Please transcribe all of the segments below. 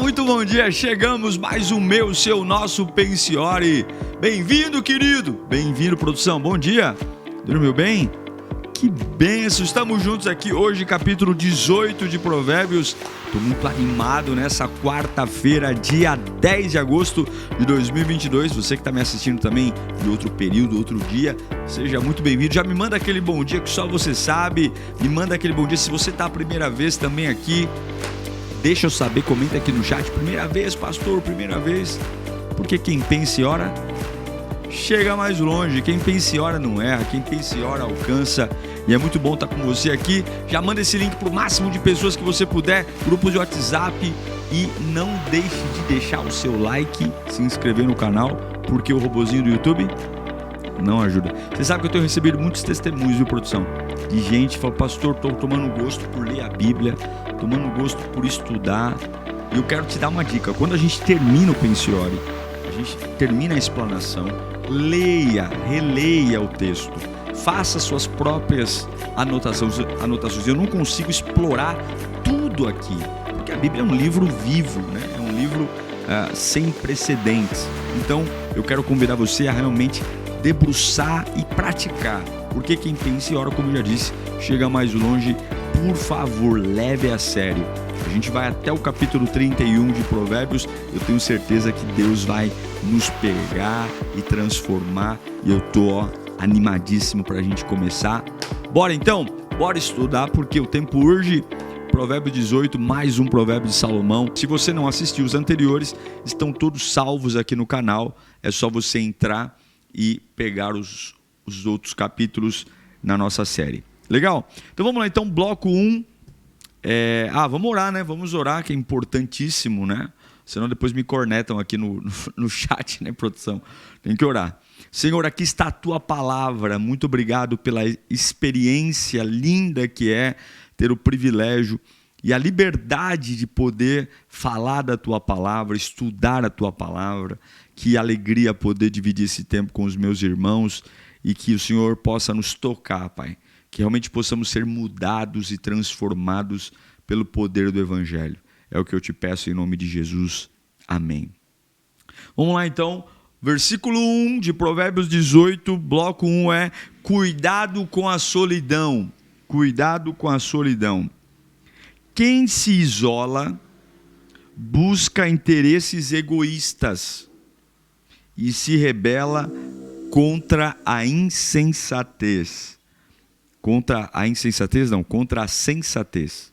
muito bom dia. Chegamos mais um meu, seu, nosso Pensiore. Bem-vindo, querido. Bem-vindo, produção. Bom dia. Dormiu bem? Que benção. Estamos juntos aqui hoje, capítulo 18 de Provérbios. Estou muito animado nessa quarta-feira, dia 10 de agosto de 2022. Você que está me assistindo também de outro período, outro dia, seja muito bem-vindo. Já me manda aquele bom dia que só você sabe. Me manda aquele bom dia. Se você está a primeira vez também aqui, deixa eu saber, comenta aqui no chat. Primeira vez, pastor, primeira vez. Porque quem pensa e ora chega mais longe. Quem pensa e ora não erra. Quem pensa e ora alcança. E é muito bom estar com você aqui. Já manda esse link para o máximo de pessoas que você puder. Grupos de WhatsApp. E não deixe de deixar o seu like, se inscrever no canal, porque o robozinho do YouTube não ajuda. Você sabe que eu tenho recebido muitos testemunhos, viu, produção? De gente que fala, pastor, estou tomando gosto por ler a Bíblia, tomando gosto por estudar. E eu quero te dar uma dica. Quando a gente termina o Pensiore, a gente termina a explanação, leia, releia o texto, faça suas próprias anotações. Eu não consigo explorar tudo aqui, porque a Bíblia é um livro vivo, né? É um livro sem precedentes. Então eu quero convidar você a realmente debruçar e praticar, porque quem pensa e ora, como eu já disse, chega mais longe. Por favor, leve a sério. A gente vai até o capítulo 31 de Provérbios. Eu tenho certeza que Deus vai nos pegar e transformar. E eu tô animadíssimo para a gente começar. Bora então? Bora estudar, porque o tempo urge. Provérbios 18, mais um provérbio de Salomão. Se você não assistiu os anteriores, estão todos salvos aqui no canal. É só você entrar e pegar os outros capítulos na nossa série. Legal? Então vamos lá, então, bloco 1. Vamos orar, né? Vamos orar, que é importantíssimo, né? Senão depois me cornetam aqui no chat, né, produção? Tem que orar. Senhor, aqui está a Tua palavra. Muito obrigado pela experiência linda que é ter o privilégio e a liberdade de poder falar da Tua palavra, estudar a Tua palavra. Que alegria poder dividir esse tempo com os meus irmãos e que o Senhor possa nos tocar, Pai. Que realmente possamos ser mudados e transformados pelo poder do Evangelho. É o que eu te peço em nome de Jesus. Amém. Vamos lá então. Versículo 1 de Provérbios 18, bloco 1 é: cuidado com a solidão. Cuidado com a solidão. Quem se isola busca interesses egoístas e se rebela contra a insensatez. Contra a sensatez.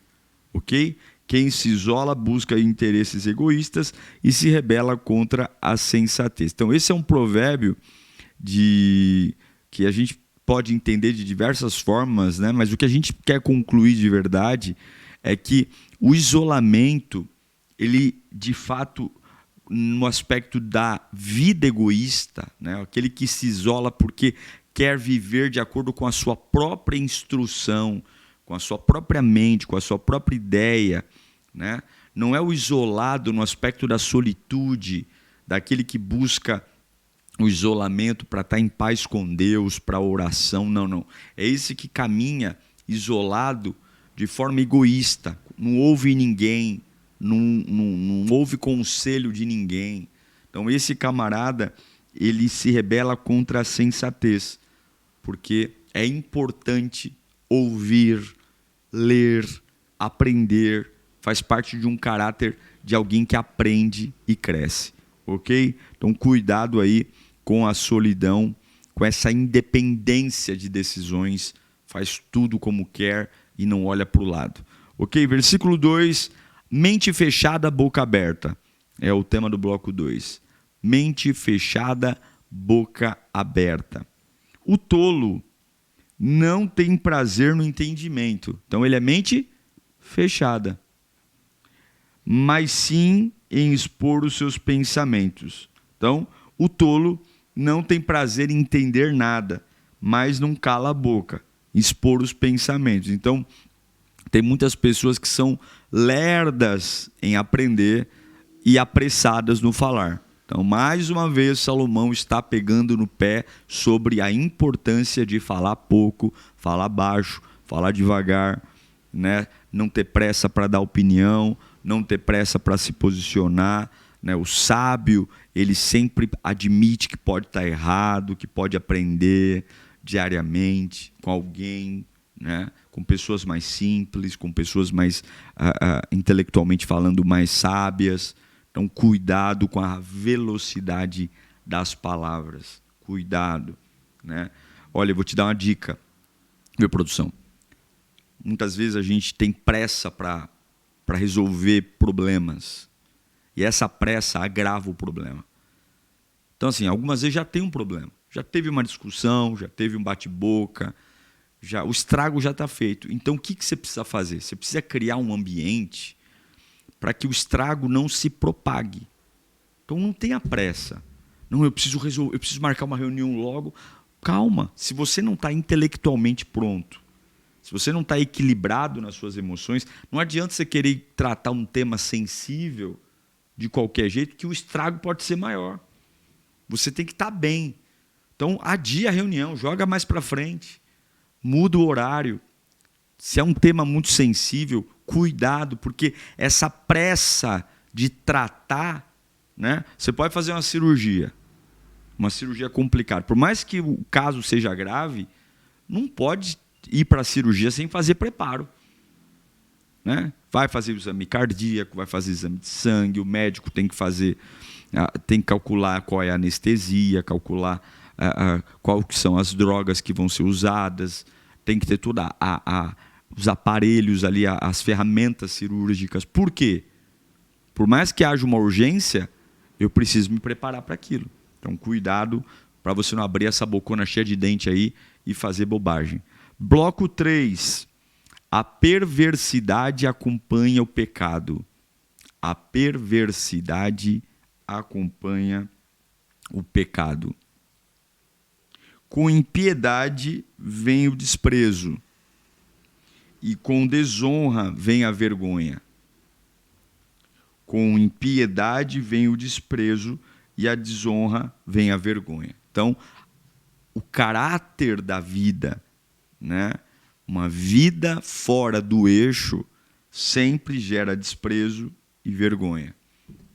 Ok? Quem se isola busca interesses egoístas e se rebela contra a sensatez. Então, esse é um provérbio que a gente pode entender de diversas formas, né? Mas o que a gente quer concluir de verdade é que o isolamento, ele, de fato, no aspecto da vida egoísta, né? Aquele que se isola porque quer viver de acordo com a sua própria instrução, com a sua própria mente, com a sua própria ideia, né? Não é o isolado no aspecto da solitude, daquele que busca o isolamento para estar em paz com Deus, para a oração, não. É esse que caminha isolado de forma egoísta, não ouve ninguém, não ouve conselho de ninguém. Então esse camarada, ele se rebela contra a sensatez, porque é importante ouvir, ler, aprender, faz parte de um caráter de alguém que aprende e cresce, ok? Então cuidado aí com a solidão, com essa independência de decisões, faz tudo como quer e não olha para o lado, ok? Versículo 2, mente fechada, boca aberta, é o tema do bloco 2. Mente fechada, boca aberta. O tolo não tem prazer no entendimento. Então ele é mente fechada, mas sim em expor os seus pensamentos. Então o tolo não tem prazer em entender nada, mas não cala a boca, expor os pensamentos. Então tem muitas pessoas que são lerdas em aprender e apressadas no falar. Então, mais uma vez, Salomão está pegando no pé sobre a importância de falar pouco, falar baixo, falar devagar, né? Não ter pressa para dar opinião, não ter pressa para se posicionar, né? O sábio, ele sempre admite que pode estar errado, que pode aprender diariamente com alguém, né? Com pessoas mais simples, com pessoas mais, intelectualmente falando, mais sábias. Então, cuidado com a velocidade das palavras. Cuidado, né? Olha, eu vou te dar uma dica, minha produção. Muitas vezes a gente tem pressa para resolver problemas. E essa pressa agrava o problema. Então, assim, algumas vezes já tem um problema. Já teve uma discussão, já teve um bate-boca, o estrago já está feito. Então, o que você precisa fazer? Você precisa criar um ambiente para que o estrago não se propague. Então, não tenha pressa. Não, eu preciso resolver, eu preciso marcar uma reunião logo. Calma, se você não está intelectualmente pronto, se você não está equilibrado nas suas emoções, não adianta você querer tratar um tema sensível de qualquer jeito, que o estrago pode ser maior. Você tem que estar bem. Então, adia a reunião, joga mais para frente, muda o horário. Se é um tema muito sensível, cuidado, porque essa pressa de tratar, né? Você pode fazer uma cirurgia complicada. Por mais que o caso seja grave, não pode ir para a cirurgia sem fazer preparo, né? Vai fazer o exame cardíaco, vai fazer exame de sangue, o médico tem que fazer, tem que calcular qual é a anestesia, calcular qual que são as drogas que vão ser usadas, tem que ter todos os aparelhos ali, as ferramentas cirúrgicas. Por quê? Por mais que haja uma urgência, eu preciso me preparar para aquilo. Então, cuidado para você não abrir essa bocona cheia de dente aí e fazer bobagem. Bloco 3. A perversidade acompanha o pecado. A perversidade acompanha o pecado. Com impiedade vem o desprezo, e com desonra vem a vergonha. Com impiedade vem o desprezo, e a desonra vem a vergonha. Então, o caráter da vida, né? Uma vida fora do eixo sempre gera desprezo e vergonha.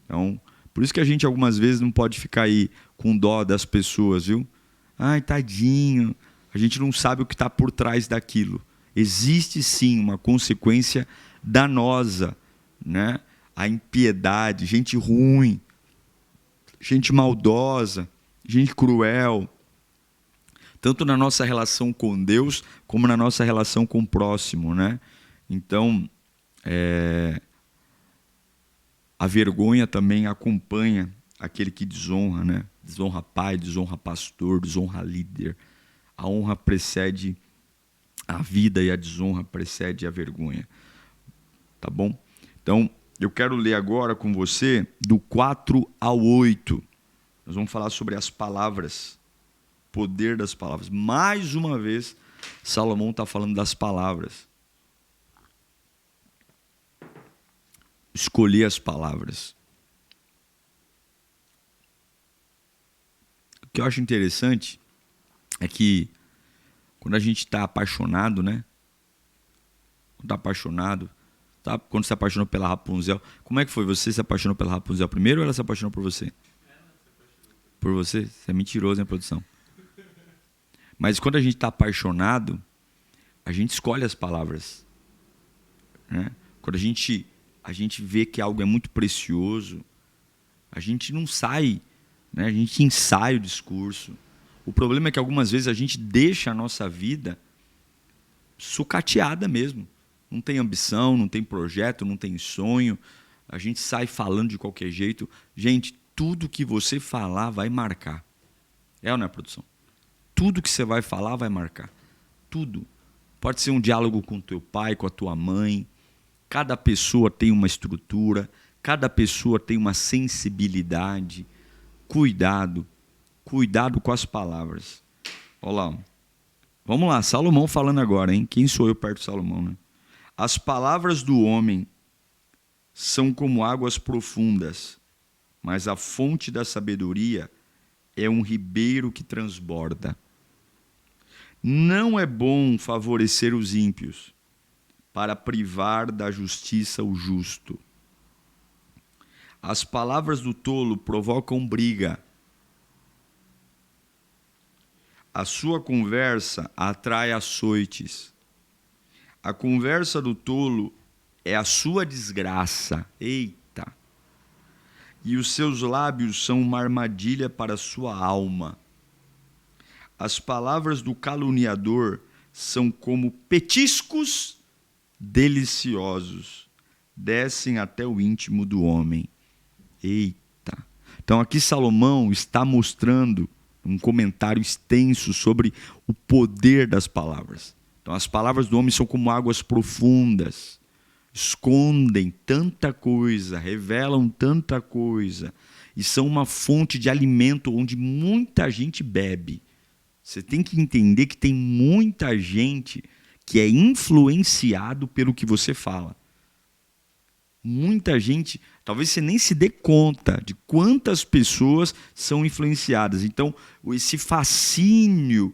Então, por isso que a gente algumas vezes não pode ficar aí com dó das pessoas, viu? Ai, tadinho. A gente não sabe o que está por trás daquilo. Existe sim uma consequência danosa, né? A impiedade, gente ruim, gente maldosa, gente cruel, tanto na nossa relação com Deus, como na nossa relação com o próximo, né? Então, a vergonha também acompanha aquele que desonra, né? Desonra pai, desonra pastor, desonra líder. A honra precede a vida e a desonra precede a vergonha. Tá bom? Então, eu quero ler agora com você do 4 ao 8. Nós vamos falar sobre as palavras. Poder das palavras. Mais uma vez, Salomão está falando das palavras. Escolher as palavras. O que eu acho interessante é que quando a gente está apaixonado, né? Quando está apaixonado, quando você se apaixonou pela Rapunzel, como é que foi? Você se apaixonou pela Rapunzel primeiro ou ela se apaixonou por você? Por você? Você é mentiroso, hein, produção? Mas quando a gente está apaixonado, a gente escolhe as palavras, né? Quando a gente vê que algo é muito precioso, a gente não sai, né? A gente ensaia o discurso. O problema é que algumas vezes a gente deixa a nossa vida sucateada mesmo. Não tem ambição, não tem projeto, não tem sonho. A gente sai falando de qualquer jeito. Gente, tudo que você falar vai marcar. É ou não é, produção? Tudo que você vai falar vai marcar. Tudo. Pode ser um diálogo com teu pai, com a tua mãe. Cada pessoa tem uma estrutura. Cada pessoa tem uma sensibilidade. Cuidado. Cuidado com as palavras. Olha lá. Vamos lá, Salomão falando agora, hein? Quem sou eu perto de Salomão, né? As palavras do homem são como águas profundas, mas a fonte da sabedoria é um ribeiro que transborda. Não é bom favorecer os ímpios, para privar da justiça o justo. As palavras do tolo provocam briga. A sua conversa atrai açoites. A conversa do tolo é a sua desgraça. Eita! E os seus lábios são uma armadilha para a sua alma. As palavras do caluniador são como petiscos deliciosos. Descem até o íntimo do homem. Eita! Então aqui Salomão está mostrando um comentário extenso sobre o poder das palavras. Então as palavras do homem são como águas profundas, escondem tanta coisa, revelam tanta coisa e são uma fonte de alimento onde muita gente bebe. Você tem que entender que tem muita gente que é influenciado pelo que você fala. Muita gente, talvez você nem se dê conta de quantas pessoas são influenciadas. Então, esse fascínio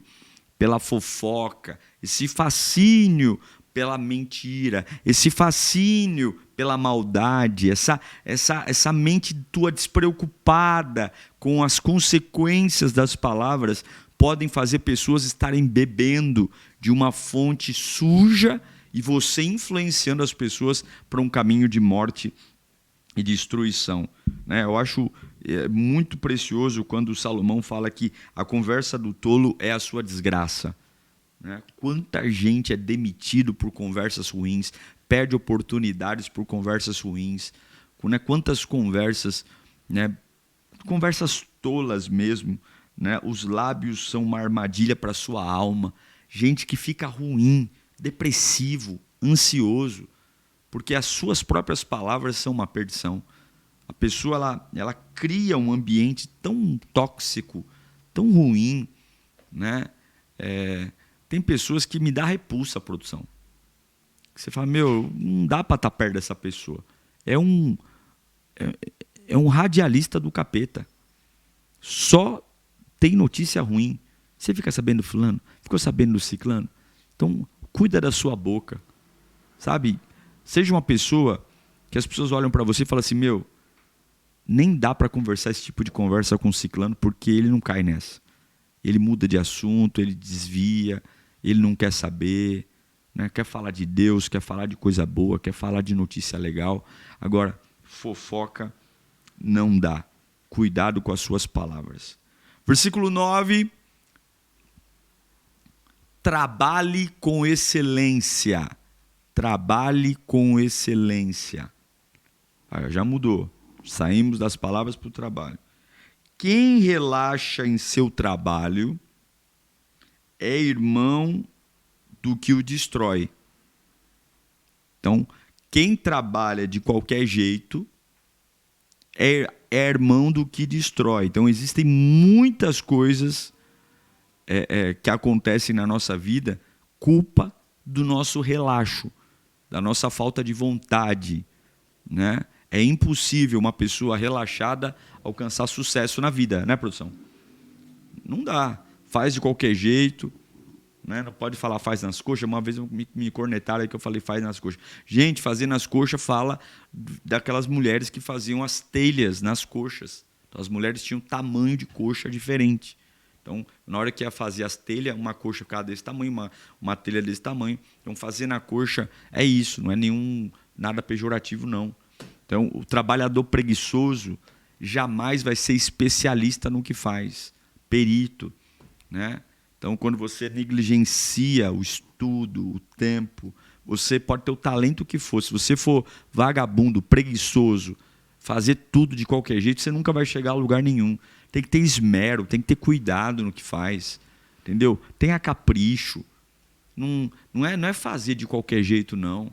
pela fofoca, esse fascínio pela mentira, esse fascínio pela maldade, essa mente tua despreocupada com as consequências das palavras, podem fazer pessoas estarem bebendo de uma fonte suja e você influenciando as pessoas para um caminho de morte e destruição. Eu acho muito precioso quando Salomão fala que a conversa do tolo é a sua desgraça. Quanta gente é demitido por conversas ruins, perde oportunidades por conversas ruins. Quantas conversas, conversas tolas mesmo. Os lábios são uma armadilha para a sua alma. Gente que fica ruim, depressivo, ansioso, porque as suas próprias palavras são uma perdição. A pessoa ela cria um ambiente tão tóxico, tão ruim, Tem pessoas que me dá repulsa a produção. Você fala, não dá para estar perto dessa pessoa. É um radialista do capeta. Só tem notícia ruim. Você fica sabendo do fulano? Ficou sabendo do ciclano? Então, cuida da sua boca. Sabe? Seja uma pessoa que as pessoas olham para você e falam assim, nem dá para conversar esse tipo de conversa com o ciclano porque ele não cai nessa. Ele muda de assunto, ele desvia, ele não quer saber, quer falar de Deus, quer falar de coisa boa, quer falar de notícia legal. Agora, fofoca não dá. Cuidado com as suas palavras. Versículo 9. Trabalhe com excelência. Trabalhe com excelência. Já mudou. Saímos das palavras para o trabalho. Quem relaxa em seu trabalho é irmão do que o destrói. Então, quem trabalha de qualquer jeito é irmão do que destrói. Então, existem muitas coisas que acontecem na nossa vida, culpa do nosso relaxo, da nossa falta de vontade. É impossível uma pessoa relaxada alcançar sucesso na vida, produção? Não dá. Faz de qualquer jeito. Não pode falar faz nas coxas. Uma vez me cornetaram aí que eu falei faz nas coxas. Gente, fazer nas coxas fala daquelas mulheres que faziam as telhas nas coxas. Então, as mulheres tinham tamanho de coxa diferente. Então, na hora que ia fazer as telhas, uma coxa ficava desse tamanho, uma telha desse tamanho. Então, fazer na coxa é isso, não é nada pejorativo, não. Então, o trabalhador preguiçoso jamais vai ser especialista no que faz, perito, Então, quando você negligencia o estudo, o tempo, você pode ter o talento que for. Se você for vagabundo, preguiçoso, fazer tudo de qualquer jeito, você nunca vai chegar a lugar nenhum. Tem que ter esmero, tem que ter cuidado no que faz, entendeu? Tenha capricho. Não é fazer de qualquer jeito, não.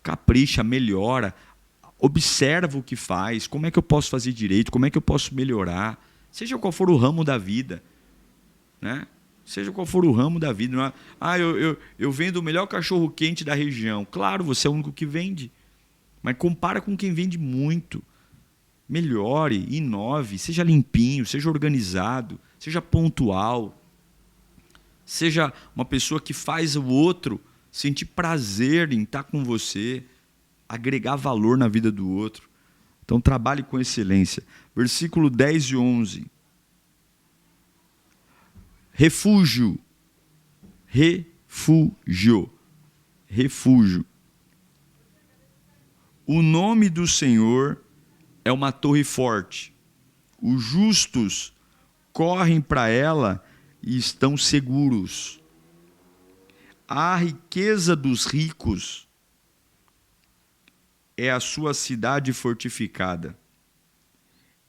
Capricha, melhora, observa o que faz, como é que eu posso fazer direito, como é que eu posso melhorar, seja qual for o ramo da vida. Seja qual for o ramo da vida. Não é, eu vendo o melhor cachorro quente da região. Claro, você é o único que vende. Mas compara com quem vende muito. Melhore, inove, seja limpinho, seja organizado, seja pontual. Seja uma pessoa que faz o outro sentir prazer em estar com você, agregar valor na vida do outro. Então trabalhe com excelência. Versículo 10 e 11. Refúgio. Refúgio. Refúgio. O nome do Senhor é uma torre forte. Os justos correm para ela e estão seguros. A riqueza dos ricos é a sua cidade fortificada.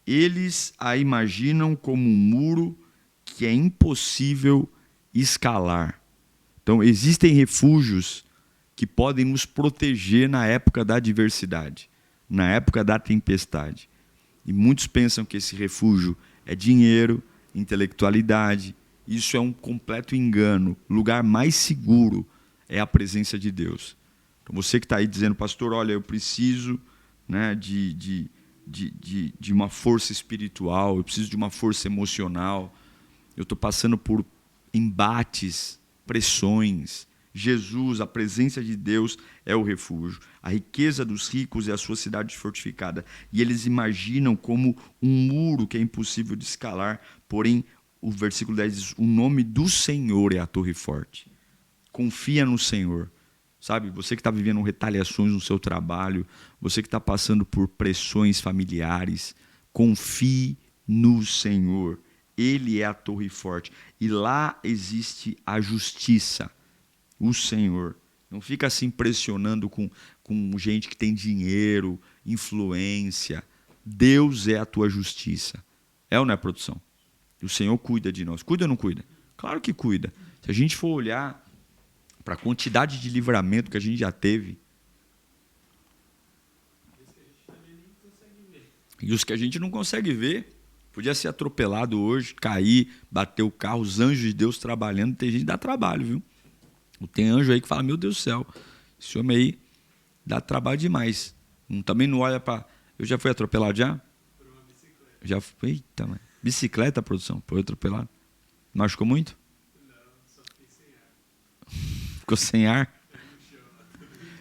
Eles a imaginam como um muro que é impossível escalar. Então, existem refúgios que podem nos proteger na época da adversidade, na época da tempestade. E muitos pensam que esse refúgio é dinheiro, intelectualidade. Isso é um completo engano. O lugar mais seguro é a presença de Deus. Então, você que está aí dizendo, pastor, olha, eu preciso, né, de uma força espiritual, eu preciso de uma força emocional, eu estou passando por embates, pressões. Jesus, a presença de Deus é o refúgio. A riqueza dos ricos é a sua cidade fortificada. E eles imaginam como um muro que é impossível de escalar. Porém, o versículo 10 diz, o nome do Senhor é a torre forte. Confia no Senhor. Sabe, você que está vivendo retaliações no seu trabalho, você que está passando por pressões familiares, confie no Senhor. Ele é a torre forte. E lá existe a justiça. O Senhor. Não fica se impressionando com gente que tem dinheiro, influência. Deus é a tua justiça. É ou não é, produção? E o Senhor cuida de nós. Cuida ou não cuida? Claro que cuida. Se a gente for olhar para a quantidade de livramento que a gente já teve, e os que a gente não consegue ver, podia ser atropelado hoje, cair, bater o carro, os anjos de Deus trabalhando, tem gente que dá trabalho, viu? Tem anjo aí que fala, meu Deus do céu, esse homem aí dá trabalho demais. Também não olha para... Eu já fui atropelado já? Por uma bicicleta. Já fui, eita, mãe. Bicicleta, produção, foi atropelado. Machucou muito? Não, só fiquei sem ar. Ficou sem ar?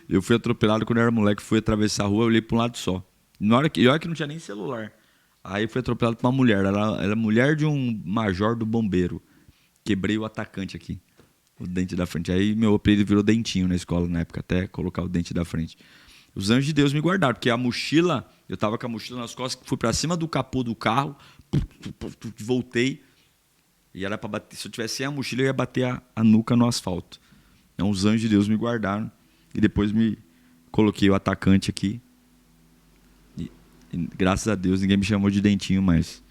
Eu fui atropelado quando eu era moleque, fui atravessar a rua, eu olhei para um lado só. Olha que não tinha nem celular. Aí fui atropelado por uma mulher, ela era mulher de um major do bombeiro. Quebrei o atacante aqui. O dente da frente. Aí meu apelido virou Dentinho na escola na época, até colocar o dente da frente. Os anjos de Deus me guardaram, porque a mochila, eu estava com a mochila nas costas, fui para cima do capô do carro, voltei, e era para bater. Se eu tivesse sem a mochila, eu ia bater a nuca no asfalto. Então os anjos de Deus me guardaram, e depois me coloquei o atacante aqui. E graças a Deus, ninguém me chamou de Dentinho mais.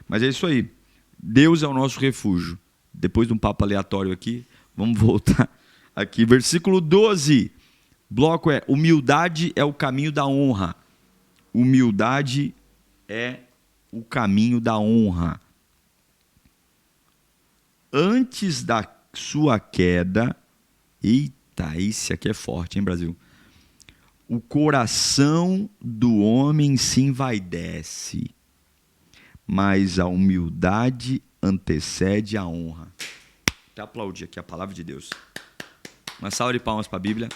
Mas é isso aí. Deus é o nosso refúgio. Depois de um papo aleatório aqui, vamos voltar aqui. Versículo 12. Bloco é: humildade é o caminho da honra. Humildade é o caminho da honra. Antes da sua queda... Eita, esse aqui é forte, hein, Brasil? O coração do homem se envaidece, mas a humildade antecede a honra. Até aplaudir aqui a palavra de Deus. Uma salva de palmas para a Bíblia.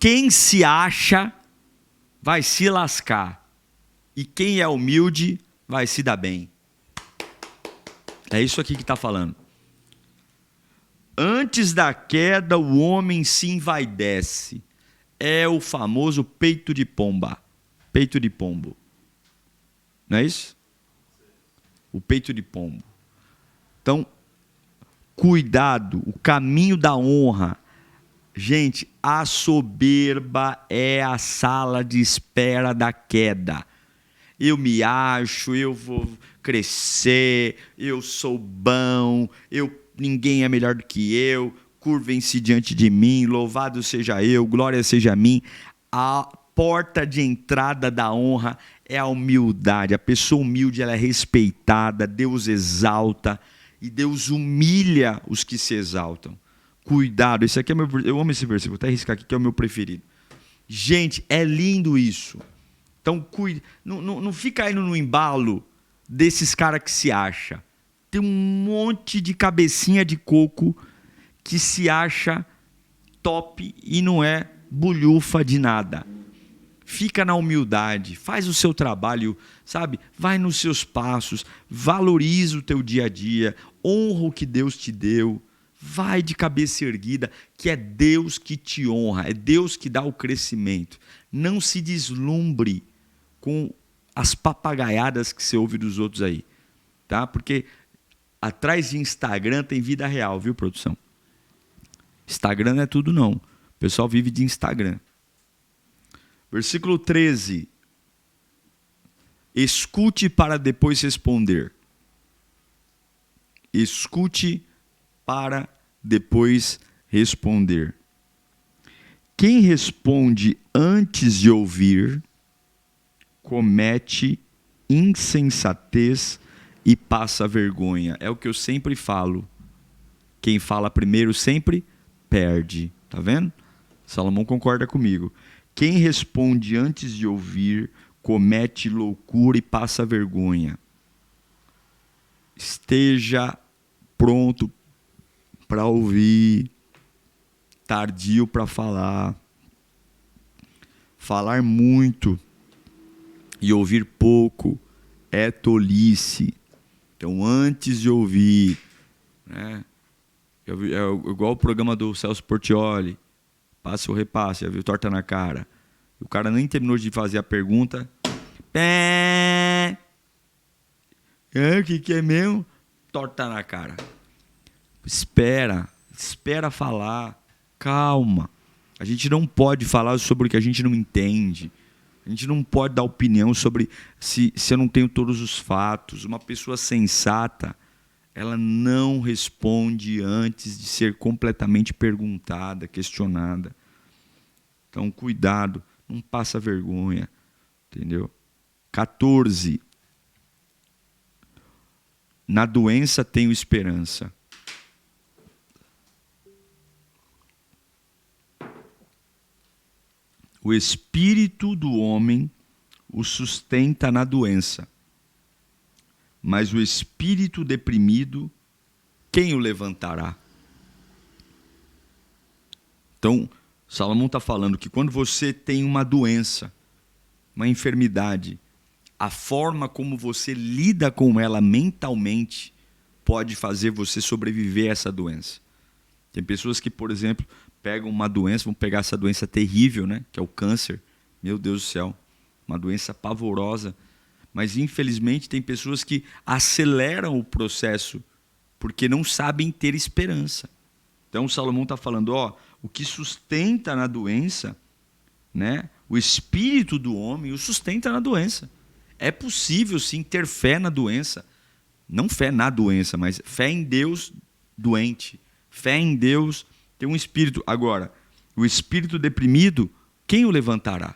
Quem se acha vai se lascar, e quem é humilde vai se dar bem. É isso aqui que está falando. Antes da queda, o homem se envaidece. É o famoso peito de pomba. Peito de pombo. Não é isso? O peito de pombo. Então, cuidado, o caminho da honra. Gente, a soberba é a sala de espera da queda. Eu me acho, eu vou crescer, eu sou bom, ninguém é melhor do que eu, curvem-se diante de mim, louvado seja eu, glória seja a mim. A porta de entrada da honra é a humildade. A pessoa humilde, ela é respeitada, Deus exalta e Deus humilha os que se exaltam. Cuidado, esse aqui é eu amo esse versículo, vou até riscar aqui que é o meu preferido. Gente, é lindo isso. Então, cuide, não fica indo no embalo desses caras que se acham. Tem um monte de cabecinha de coco que se acha top e não é bulhufa de nada. Fica na humildade, faz o seu trabalho, sabe? Vai nos seus passos, valoriza o teu dia a dia, honra o que Deus te deu, vai de cabeça erguida, que é Deus que te honra, é Deus que dá o crescimento. Não se deslumbre com as papagaiadas que você ouve dos outros aí, tá? Porque atrás de Instagram tem vida real, viu, produção? Instagram não é tudo, não. O pessoal vive de Instagram. Versículo 13. Escute para depois responder. Escute para depois responder. Quem responde antes de ouvir, comete insensatez e passa vergonha. É o que eu sempre falo. Quem fala primeiro sempre perde. Tá vendo? Salomão concorda comigo. Quem responde antes de ouvir, comete loucura e passa vergonha. Esteja pronto para ouvir, tardio para falar. Falar muito e ouvir pouco é tolice. Então, antes de ouvir, né? É igual o programa do Celso Portiolli, passe ou repasse, já viu? Torta na cara. O cara nem terminou de fazer a pergunta. Pé! O que é mesmo? Torta na cara. Espera falar. Calma. A gente não pode falar sobre o que a gente não entende. A gente não pode dar opinião sobre se eu não tenho todos os fatos. Uma pessoa sensata, ela não responde antes de ser completamente perguntada, questionada. Então, cuidado, não passa vergonha, entendeu? 14. Na doença tenho esperança. O espírito do homem o sustenta na doença, mas o espírito deprimido, quem o levantará? Então, Salomão está falando que quando você tem uma doença, uma enfermidade, a forma como você lida com ela mentalmente pode fazer você sobreviver a essa doença. Tem pessoas que, por exemplo, pegam uma doença, vão pegar essa doença terrível, né, que é o câncer. Meu Deus do céu, uma doença pavorosa. Mas, infelizmente, tem pessoas que aceleram o processo porque não sabem ter esperança. Então, Salomão está falando, o que sustenta na doença, né, o espírito do homem o sustenta na doença. É possível, sim, ter fé na doença. Não fé na doença, mas fé em Deus doente. Fé em Deus ter um espírito. Agora, o espírito deprimido, quem o levantará?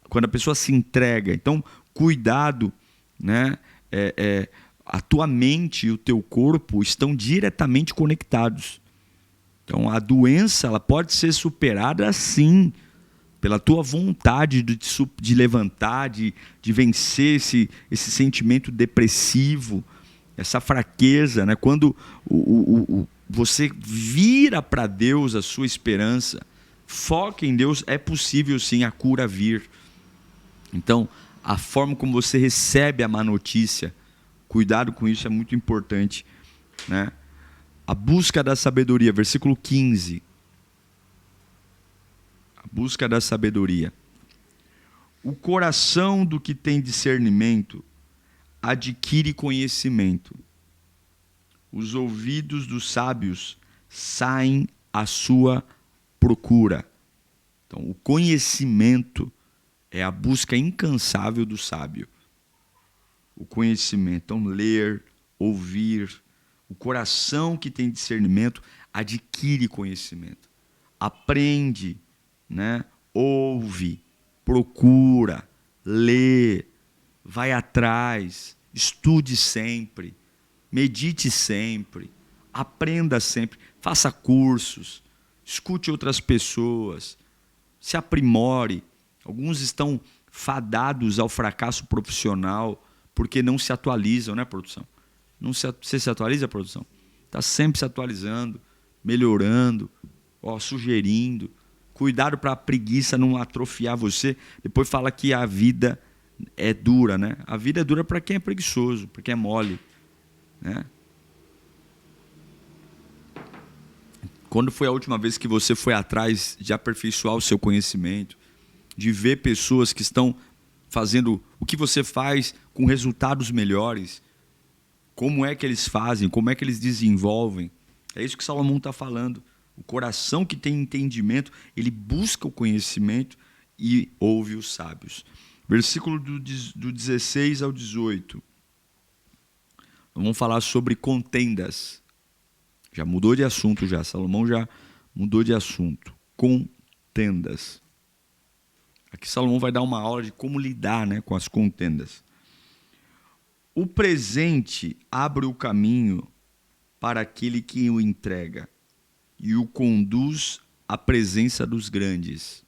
Quando a pessoa se entrega. Então, cuidado, né? A tua mente e o teu corpo estão diretamente conectados. Então, a doença ela pode ser superada, sim, pela tua vontade de levantar, de vencer esse sentimento depressivo, essa fraqueza, né? Quando você vira para Deus a sua esperança, foca em Deus, é possível sim a cura vir. Então, a forma como você recebe a má notícia, cuidado com isso, é muito importante, né? A busca da sabedoria, versículo 15. A busca da sabedoria. O coração do que tem discernimento adquire conhecimento. Os ouvidos dos sábios saem à sua procura. Então, o conhecimento é a busca incansável do sábio. O conhecimento, então, ler, ouvir. O coração que tem discernimento adquire conhecimento. Aprende, né? Ouve, procura, lê, vai atrás, estude sempre, medite sempre, aprenda sempre, faça cursos, escute outras pessoas, se aprimore. Alguns estão fadados ao fracasso profissional porque não se atualizam, né, produção? Você se atualiza, produção? Está sempre se atualizando, melhorando, sugerindo. Cuidado para a preguiça não atrofiar você. Depois fala que a vida é dura, né? A vida é dura para quem é preguiçoso, para quem é mole, né? Quando foi a última vez que você foi atrás de aperfeiçoar o seu conhecimento, de ver pessoas que estão fazendo o que você faz com resultados melhores? Como é que eles fazem? Como é que eles desenvolvem? É isso que Salomão está falando. O coração que tem entendimento, ele busca o conhecimento e ouve os sábios. Versículo do 16 ao 18. Vamos falar sobre contendas. Já mudou de assunto já. Salomão já mudou de assunto. Contendas. Aqui Salomão vai dar uma aula de como lidar, né, com as contendas. O presente abre o caminho para aquele que o entrega e o conduz à presença dos grandes.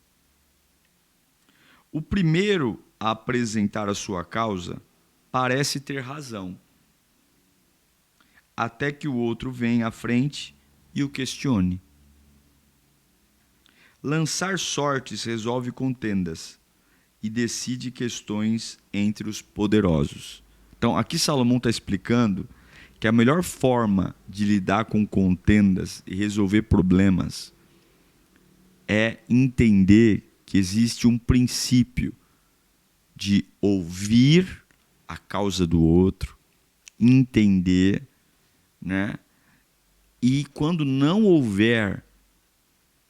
O primeiro a apresentar a sua causa parece ter razão, até que o outro venha à frente e o questione. Lançar sortes resolve contendas e decide questões entre os poderosos. Então, aqui Salomão está explicando que a melhor forma de lidar com contendas e resolver problemas é entender que existe um princípio de ouvir a causa do outro, entender, né? E quando não houver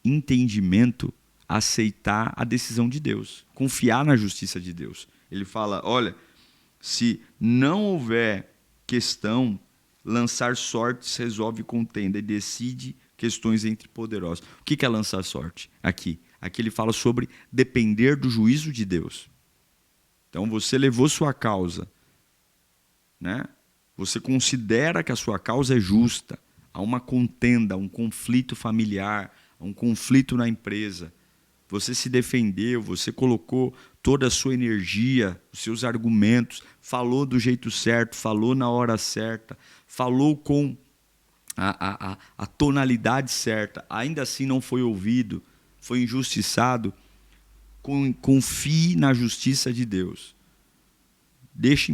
entendimento, aceitar a decisão de Deus, confiar na justiça de Deus. Ele fala, olha, se não houver questão, lançar sortes resolve contenda e decide questões entre poderosos. O que é lançar sorte? Aqui ele fala sobre depender do juízo de Deus. Então você levou sua causa, né? Você considera que a sua causa é justa, há uma contenda, um conflito familiar, um conflito na empresa. Você se defendeu, você colocou toda a sua energia, os seus argumentos, falou do jeito certo, falou na hora certa, falou com a tonalidade certa, ainda assim não foi ouvido, foi injustiçado. Confie na justiça de Deus.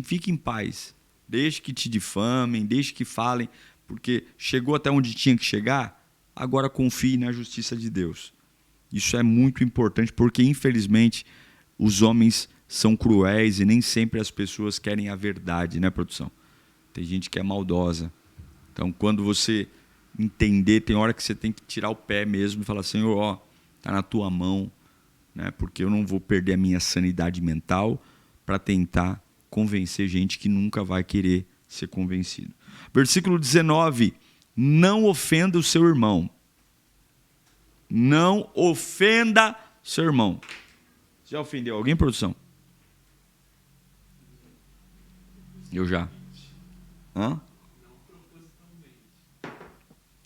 Fique em paz. Deixe que te difamem, deixe que falem, porque chegou até onde tinha que chegar, agora confie na justiça de Deus. Isso é muito importante, porque infelizmente os homens são cruéis e nem sempre as pessoas querem a verdade, né, produção? Tem gente que é maldosa. Então, quando você entender, tem hora que você tem que tirar o pé mesmo e falar, Senhor, ó, tá na tua mão, né? Porque eu não vou perder a minha sanidade mental para tentar convencer gente que nunca vai querer ser convencido. Versículo 19. Não ofenda o seu irmão. Não ofenda seu irmão. Já ofendeu alguém, produção? Eu já. Hã?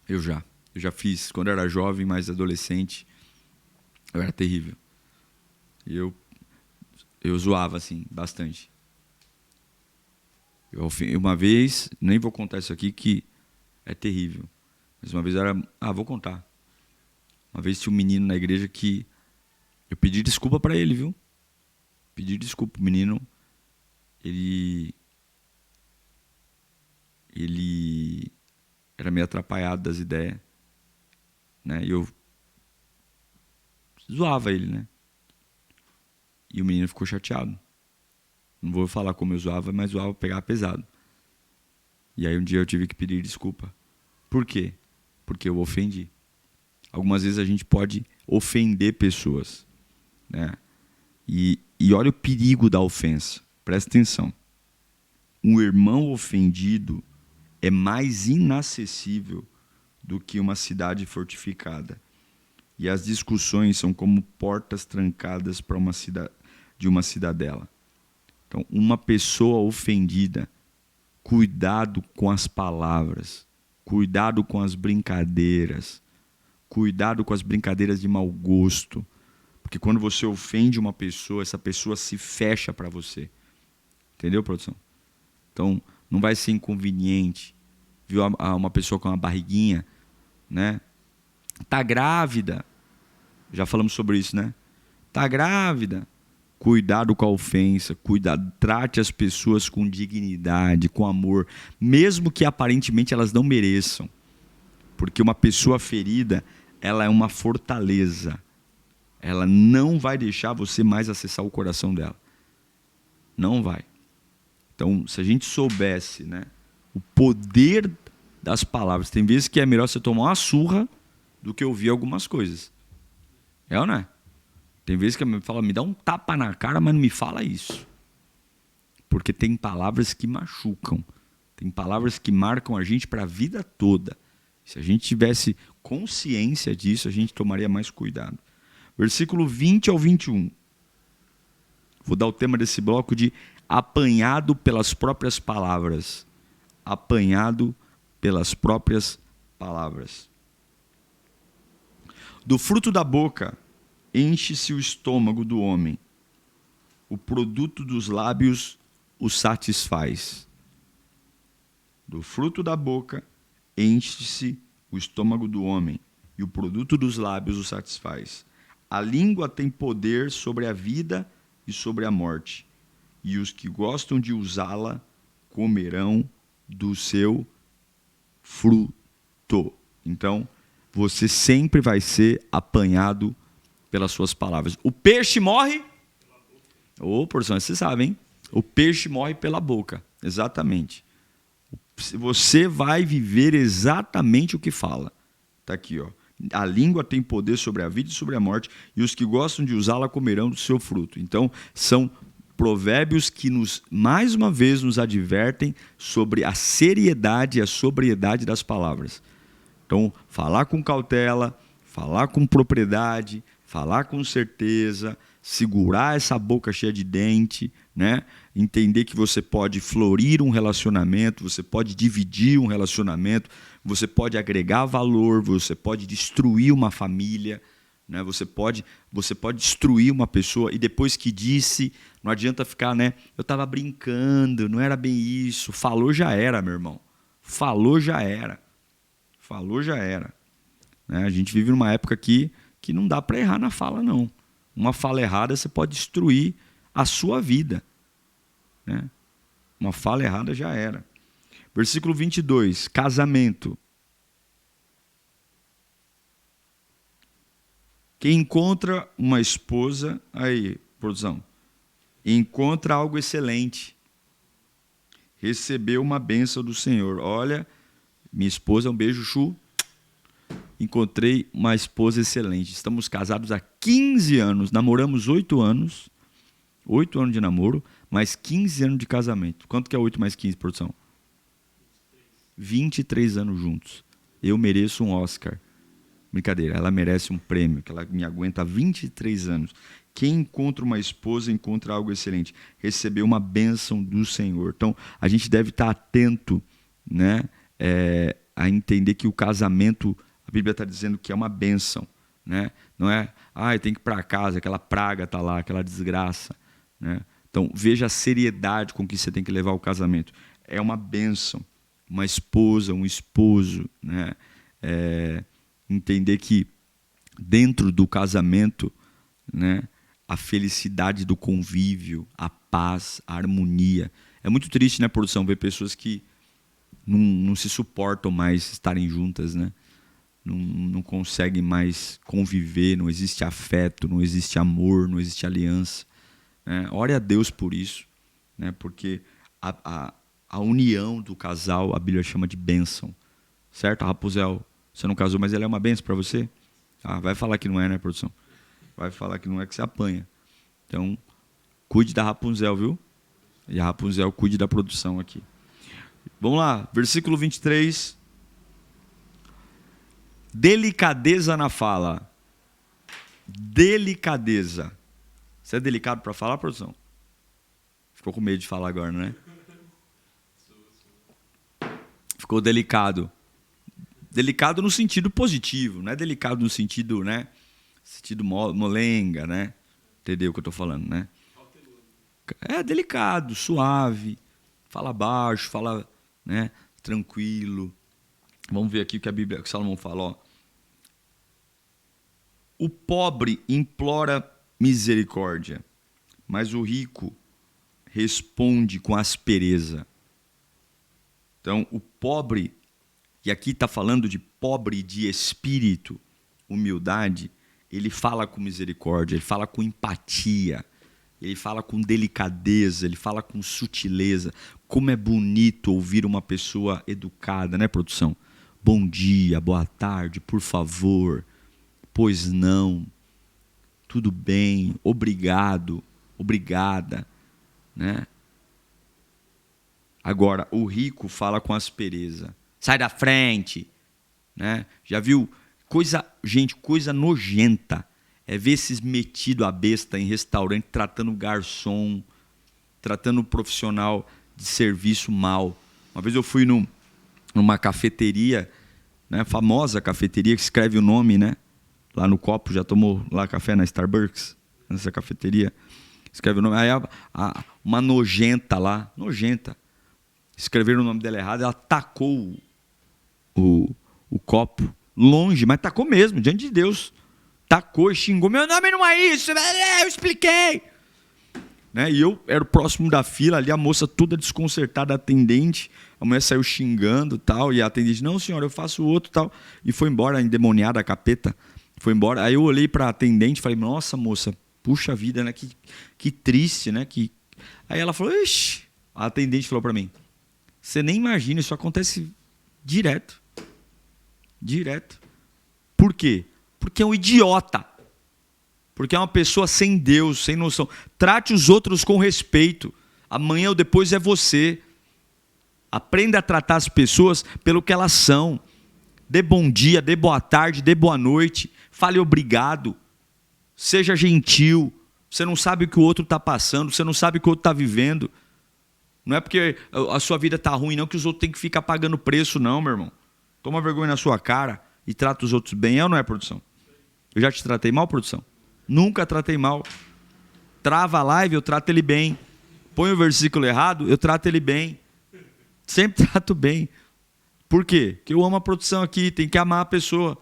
Eu já fiz. Quando eu era jovem, mais adolescente, eu era terrível. Eu zoava, assim, bastante. Uma vez, nem vou contar isso aqui, que é terrível. Mas uma vez vou contar. Uma vez tinha um menino na igreja que eu pedi desculpa para ele, viu? Pedi desculpa. O menino, ele era meio atrapalhado das ideias, né? E eu zoava ele, né? E o menino ficou chateado. Não vou falar como eu zoava, mas zoava, pegava pesado. E aí um dia eu tive que pedir desculpa. Por quê? Porque eu ofendi. Algumas vezes a gente pode ofender pessoas, né? E olha o perigo da ofensa. Presta atenção. Um irmão ofendido é mais inacessível do que uma cidade fortificada. E as discussões são como portas trancadas para de uma cidadela. Então, uma pessoa ofendida, cuidado com as palavras, cuidado com as brincadeiras, cuidado com as brincadeiras de mau gosto, porque quando você ofende uma pessoa, essa pessoa se fecha para você. Entendeu, produção? Então, não vai ser inconveniente. Viu uma pessoa com uma barriguinha, né? Tá grávida. Já falamos sobre isso, né? Tá grávida? Cuidado com a ofensa, cuidado, trate as pessoas com dignidade, com amor, mesmo que aparentemente elas não mereçam. Porque uma pessoa ferida, ela é uma fortaleza. Ela não vai deixar você mais acessar o coração dela. Não vai. Então, se a gente soubesse, né, o poder das palavras, tem vezes que é melhor você tomar uma surra do que ouvir algumas coisas. É ou não é? Tem vezes que me fala, me dá um tapa na cara, mas não me fala isso. Porque tem palavras que machucam. Tem palavras que marcam a gente para a vida toda. Se a gente tivesse consciência disso, a gente tomaria mais cuidado. Versículo 20 ao 21. Vou dar o tema desse bloco de apanhado pelas próprias palavras. Apanhado pelas próprias palavras. Do fruto da boca enche-se o estômago do homem. O produto dos lábios o satisfaz. Do fruto da boca enche-se o estômago do homem, e o produto dos lábios o satisfaz. A língua tem poder sobre a vida e sobre a morte, e os que gostam de usá-la comerão do seu fruto. Então, você sempre vai ser apanhado pelas suas palavras. O peixe morre... Ô, porção, você sabe, hein? O peixe morre pela boca. Exatamente. Você vai viver exatamente o que fala. Está aqui, ó. A língua tem poder sobre a vida e sobre a morte, e os que gostam de usá-la comerão do seu fruto. Então, são provérbios que mais uma vez nos advertem sobre a seriedade e a sobriedade das palavras. Então, falar com cautela, falar com propriedade, falar com certeza, segurar essa boca cheia de dente, né? Entender que você pode florir um relacionamento, você pode dividir um relacionamento, você pode agregar valor, você pode destruir uma família, né? Você pode destruir uma pessoa e depois que disse, não adianta ficar, né? Eu estava brincando, não era bem isso. Falou já era, meu irmão. Falou já era. Falou já era. Né? A gente vive numa época aqui que não dá para errar na fala, não. Uma fala errada, você pode destruir a sua vida. Né? Uma fala errada já era. Versículo 22, casamento. Quem encontra uma esposa, aí, produção, encontra algo excelente. Recebeu uma bênção do Senhor. Olha, minha esposa, um beijo, Chu. Encontrei uma esposa excelente. Estamos casados há 15 anos. Namoramos 8 anos. 8 anos de namoro, mais 15 anos de casamento. Quanto que é 8 mais 15, produção? 23 anos juntos. Eu mereço um Oscar. Brincadeira, ela merece um prêmio, que ela me aguenta há 23 anos. Quem encontra uma esposa encontra algo excelente. Recebeu uma bênção do Senhor. Então, a gente deve estar atento, né, a entender que o casamento, a Bíblia está dizendo que é uma bênção. Né? Não é, tem que ir para casa, aquela praga está lá, aquela desgraça. Né? Então, veja a seriedade com que você tem que levar o casamento. É uma bênção. Uma esposa, um esposo. Né? Entender que dentro do casamento, né, a felicidade do convívio, a paz, a harmonia. É muito triste, né, produção, ver pessoas que não se suportam mais estarem juntas, né? Não conseguem mais conviver, não existe afeto, não existe amor, não existe aliança. Né? Ore a Deus por isso, né? Porque a união do casal, a Bíblia chama de bênção. Certo, Rapunzel? Você não casou, mas ela é uma bênção para você? Vai falar que não é, né, produção? Vai falar que não é, que você apanha. Então, cuide da Rapunzel, viu? E a Rapunzel cuide da produção aqui. Vamos lá, versículo 23. Delicadeza na fala. Delicadeza. Você é delicado para falar, produção? Ficou com medo de falar agora, né? Ficou delicado. Delicado no sentido positivo, não é delicado no sentido, né? Sentido molenga, né? Entendeu o que eu estou falando, né? É delicado, suave, fala baixo, fala, né, tranquilo. Vamos ver aqui o que a Bíblia, que Salomão fala, ó. O pobre implora misericórdia, mas o rico responde com aspereza. Então, o pobre, e aqui está falando de pobre de espírito, humildade, ele fala com misericórdia, ele fala com empatia, ele fala com delicadeza, ele fala com sutileza. Como é bonito ouvir uma pessoa educada, né, produção? Bom dia, boa tarde, por favor, pois não, tudo bem, obrigado, obrigada, né? Agora, o rico fala com aspereza. Sai da frente, né? Já viu? Coisa nojenta é ver esses metidos a besta em restaurante tratando o garçom, tratando o profissional de serviço mal. Uma vez eu fui numa cafeteria, né, famosa cafeteria, que escreve o nome, né? Lá no copo, já tomou lá café na Starbucks? Nessa cafeteria. Escreve o nome. Aí uma nojenta lá, nojenta. Escreveram o nome dela errado, ela tacou o copo longe, mas tacou mesmo, diante de Deus. Tacou e xingou, meu nome não é isso, eu expliquei. Né? E eu era o próximo da fila, ali a moça toda desconcertada, a atendente, a mulher saiu xingando tal, e a atendente, não senhora, eu faço outro tal, e foi embora, endemoniada, a capeta, foi embora. Aí eu olhei para a atendente e falei, nossa moça, puxa vida, né? Que triste, né? Aí ela falou, ixi, a atendente falou para mim, você nem imagina, isso acontece direto. Direto. Por quê? Porque é um idiota. Porque é uma pessoa sem Deus, sem noção. Trate os outros com respeito. Amanhã ou depois é você. Aprenda a tratar as pessoas pelo que elas são. Dê bom dia, dê boa tarde, dê boa noite. Fale obrigado. Seja gentil. Você não sabe o que o outro está passando, você não sabe o que o outro está vivendo. Não é porque a sua vida está ruim, não, que os outros têm que ficar pagando preço, não, meu irmão. Toma vergonha na sua cara e trata os outros bem, é ou não é, produção? Eu já te tratei mal, produção? Nunca tratei mal. Trava a live, eu trato ele bem. Põe o versículo errado, eu trato ele bem. Sempre trato bem. Por quê? Porque eu amo a produção aqui, tem que amar a pessoa.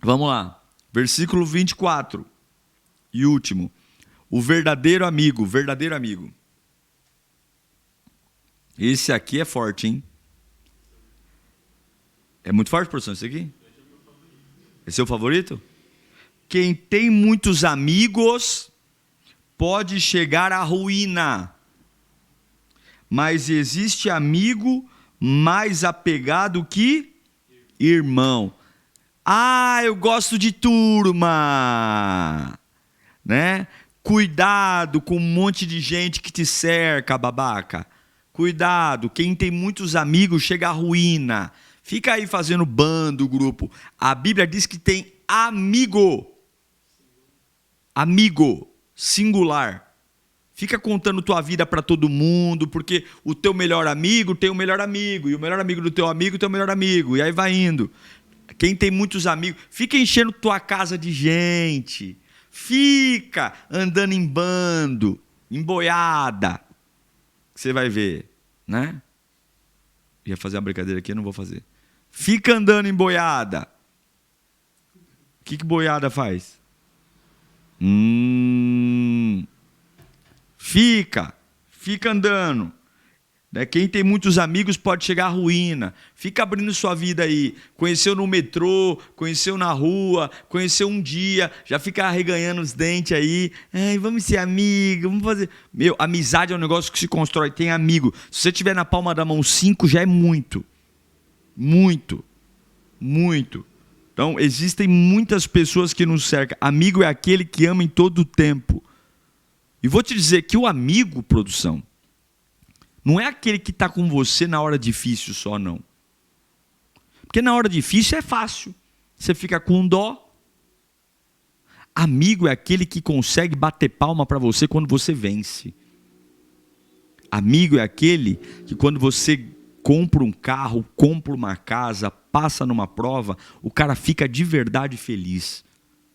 Vamos lá. Versículo 24. E último. O verdadeiro amigo, verdadeiro amigo. Esse aqui é forte, hein? É muito forte, produção, esse aqui? Esse é o favorito? Quem tem muitos amigos pode chegar à ruína. Mas existe amigo mais apegado que irmão. Ah, eu gosto de turma. Né? Cuidado com um monte de gente que te cerca, babaca. Cuidado, quem tem muitos amigos chega à ruína. Fica aí fazendo bando, grupo. A Bíblia diz que tem amigo. Amigo, singular. Fica contando tua vida para todo mundo, porque o teu melhor amigo tem o melhor amigo, e o melhor amigo do teu amigo tem o melhor amigo, e aí vai indo. Quem tem muitos amigos, fica enchendo tua casa de gente. Fica andando em bando, em boiada. Você vai ver, né? Ia fazer uma brincadeira aqui, eu não vou fazer. Fica andando em boiada. O que boiada faz? Fica andando. Quem tem muitos amigos pode chegar à ruína. Fica abrindo sua vida aí. Conheceu no metrô, conheceu na rua, conheceu um dia, já fica arreganhando os dentes aí. Ai, vamos ser amigos, vamos fazer. Meu, amizade é um negócio que se constrói. Tem amigo. Se você tiver na palma da mão 5, já é muito. Muito. Muito. Então, existem muitas pessoas que nos cercam. Amigo é aquele que ama em todo o tempo. E vou te dizer que o amigo, produção, não é aquele que está com você na hora difícil só, não. Porque na hora difícil é fácil. Você fica com dó. Amigo é aquele que consegue bater palma para você quando você vence. Amigo é aquele que quando você compra um carro, compra uma casa, passa numa prova, o cara fica de verdade feliz.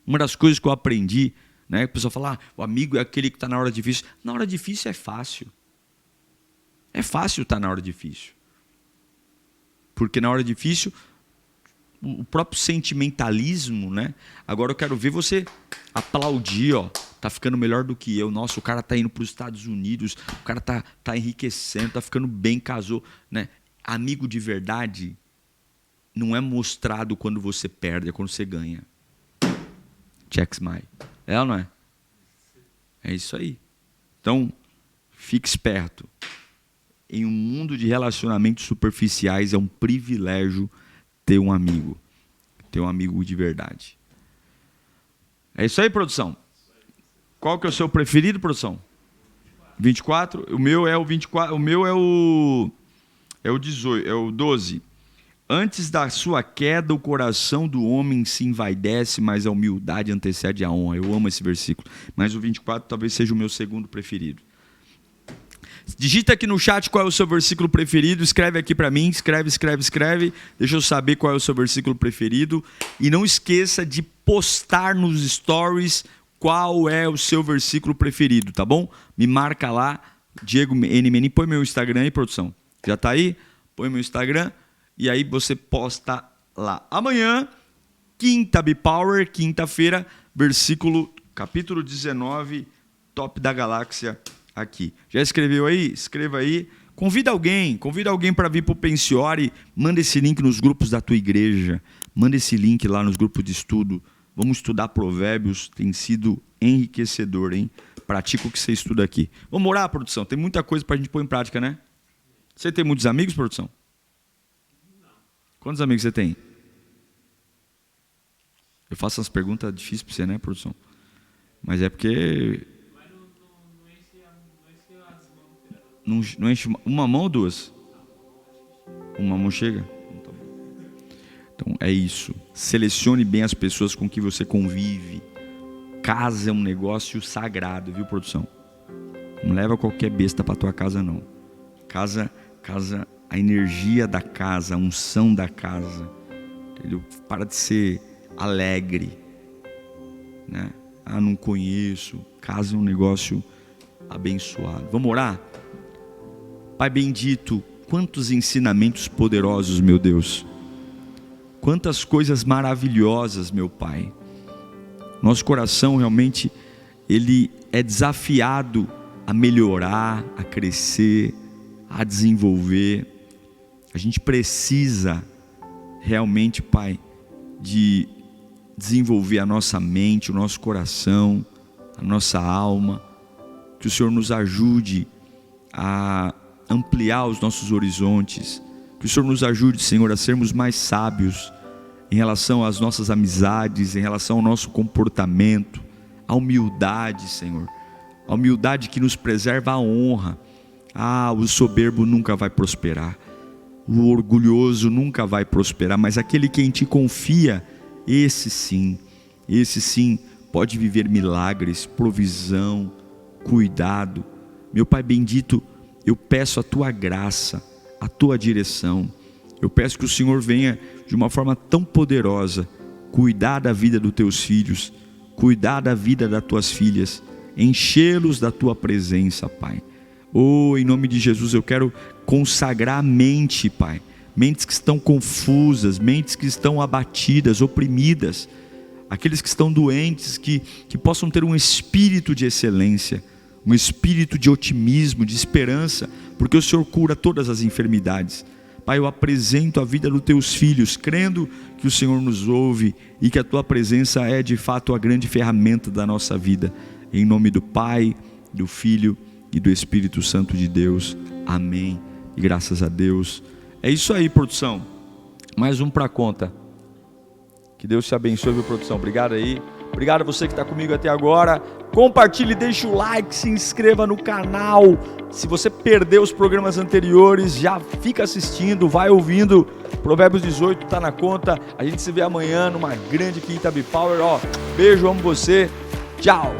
Uma das coisas que eu aprendi, né, a pessoa fala, o amigo é aquele que está na hora difícil. Na hora difícil é fácil. É fácil estar na hora difícil. Porque na hora difícil, o próprio sentimentalismo, né? Agora eu quero ver você aplaudir, ó. Tá ficando melhor do que eu. Nossa, o cara tá indo para os Estados Unidos, o cara tá enriquecendo, tá ficando bem, casou, né? Amigo de verdade não é mostrado quando você perde, é quando você ganha. Check smile. É ou não é? É isso aí. Então, fique esperto. Em um mundo de relacionamentos superficiais, é um privilégio ter um amigo. Ter um amigo de verdade. É isso aí, produção? Qual que é o seu preferido, produção? 24? O meu é o 24. O meu é o 18, é o 12. Antes da sua queda, o coração do homem se envaidece, mas a humildade antecede a honra. Eu amo esse versículo. Mas o 24 talvez seja o meu segundo preferido. Digita aqui no chat qual é o seu versículo preferido. Escreve aqui para mim. Escreve. Deixa eu saber qual é o seu versículo preferido. E não esqueça de postar nos stories qual é o seu versículo preferido, tá bom? Me marca lá, Diego N. Menin. Põe meu Instagram aí, produção. Já tá aí? Põe meu Instagram. E aí você posta lá. Amanhã, quinta B-Power, quinta-feira, versículo, capítulo 19, top da galáxia aqui. Já escreveu aí? Escreva aí. Convida alguém para vir para o Pensiore. Manda esse link nos grupos da tua igreja. Manda esse link lá nos grupos de estudo. Vamos estudar provérbios. Tem sido enriquecedor, hein? Pratica o que você estuda aqui. Vamos orar, produção? Tem muita coisa para a gente pôr em prática, né? Você tem muitos amigos, produção? Quantos amigos você tem? Eu faço umas perguntas difíceis para você, né, produção? Mas é porque... Não enche uma mão ou duas? Uma mão chega? Então é isso. Selecione bem as pessoas com que você convive. Casa é um negócio sagrado, viu, produção? Não leva qualquer besta para tua casa, não. Casa, a energia da casa, a unção da casa. Entendeu? Para de ser alegre, né? Ah, não conheço. Casa é um negócio abençoado. Vamos orar? Pai bendito, quantos ensinamentos poderosos, meu Deus. Quantas coisas maravilhosas, meu Pai. Nosso coração realmente, ele é desafiado a melhorar, a crescer, a desenvolver. A gente precisa realmente, Pai, de desenvolver a nossa mente, o nosso coração, a nossa alma. Que o Senhor nos ajude a ampliar os nossos horizontes. Que o Senhor nos ajude, Senhor, a sermos mais sábios em relação às nossas amizades, em relação ao nosso comportamento, a humildade, Senhor. A humildade que nos preserva a honra. Ah, o soberbo nunca vai prosperar. O orgulhoso nunca vai prosperar, mas aquele que em ti confia, esse sim pode viver milagres, provisão, cuidado. Meu Pai bendito, eu peço a tua graça, a tua direção. Eu peço que o Senhor venha de uma forma tão poderosa cuidar da vida dos teus filhos, cuidar da vida das tuas filhas, enchê-los da tua presença, Pai. Oh, em nome de Jesus, eu quero consagrar a mente, Pai. Mentes que estão confusas, mentes que estão abatidas, oprimidas. Aqueles que estão doentes, que possam ter um espírito de excelência, um espírito de otimismo, de esperança, porque o Senhor cura todas as enfermidades. Pai, eu apresento a vida dos teus filhos, crendo que o Senhor nos ouve e que a tua presença é de fato a grande ferramenta da nossa vida. Em nome do Pai, do Filho e do Espírito Santo de Deus. Amém. E graças a Deus. É isso aí, produção. Mais um para conta. Que Deus te abençoe, viu, produção? Obrigado aí. Obrigado a você que está comigo até agora. Compartilhe, deixe o like, se inscreva no canal. Se você perdeu os programas anteriores, já fica assistindo, vai ouvindo. Provérbios 18 está na conta. A gente se vê amanhã numa grande quinta B-Power. Beijo, amo você. Tchau.